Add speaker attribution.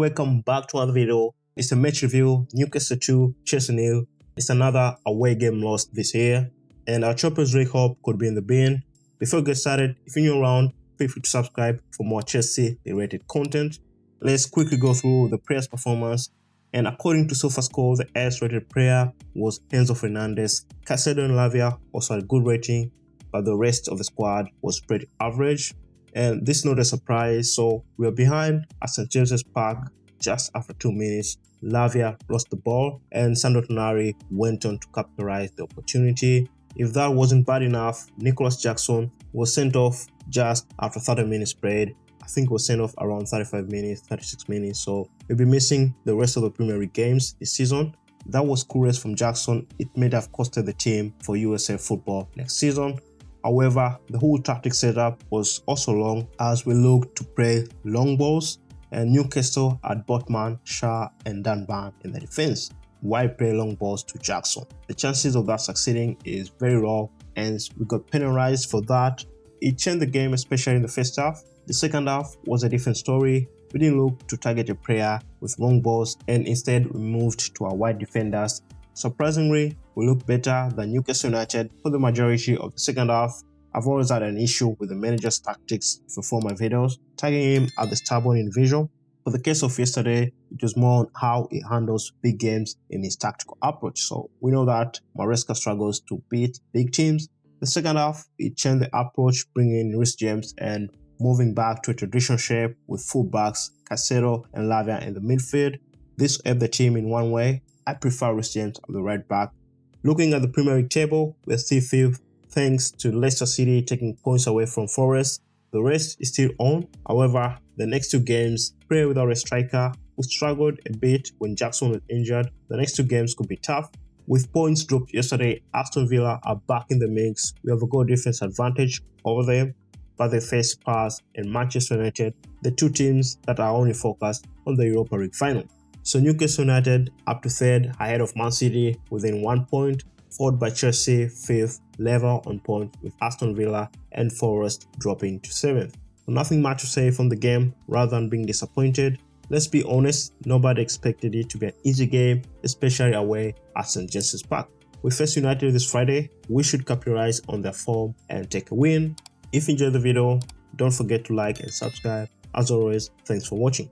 Speaker 1: welcome back to another video. It's a match review, Newcastle 2, Chelsea 0. It's another away game lost this year, and our Champions League hope could be in the bin. Before we get started, if you're new around, feel free to subscribe for more Chelsea related content. Let's quickly go through the players' performance, and according to SofaScore, the highest rated player was Enzo Fernandez. Caicedo and Lavia also had a good rating, but the rest of the squad was pretty average. And this is not a surprise, so we are behind at St. James's Park just after 2 minutes. Lavia lost the ball and Sandro Tonali went on to capitalize the opportunity. If that wasn't bad enough, Nicolas Jackson was sent off just after 30 minutes played. I think he was sent off around 35 minutes, 36 minutes, so we'll be missing the rest of the Premier League games this season. That was curious from Jackson. It may have costed the team for USA football next season. However, the whole tactic setup was also long as we looked to play long balls, and Newcastle had Botman, Shah and Danban in the defense. Why play long balls to Jackson? The chances of that succeeding is very low, and we got penalized for that. It changed the game, especially in the first half. The second half was a different story. We didn't look to target a player with long balls, and instead we moved to our wide defenders. Surprisingly, we looked better than Newcastle United for the majority of the second half. I've always had an issue with the manager's tactics for my videos, tagging him as the stubborn individual. For the case of yesterday, it was more on how he handles big games in his tactical approach. So we know that Maresca struggles to beat big teams. The second half, he changed the approach, bringing in Reece James and moving back to a traditional shape with fullbacks, Caicedo and Lavia in the midfield. This helped the team in one way. I prefer Reece James on the right back. Looking at the Premier League table, we're still fifth thanks to Leicester City taking points away from Forest. The rest is still on. However, the next two games, play without a striker who struggled a bit when Jackson was injured. The next two games could be tough. With points dropped yesterday, Aston Villa are back in the mix. We have a goal difference advantage over them, but they face Spurs and Manchester United, the two teams that are only focused on the Europa League final. So Newcastle United up to third, ahead of Man City within 1 point, followed by Chelsea fifth, level on point with Aston Villa and Forest dropping to 7th. So nothing much to say from the game rather than being disappointed. Let's be honest, nobody expected it to be an easy game, especially away at St. James's Park. We face United this Friday. We should capitalize on their form and take a win. If you enjoyed the video, don't forget to like and subscribe. As always, thanks for watching.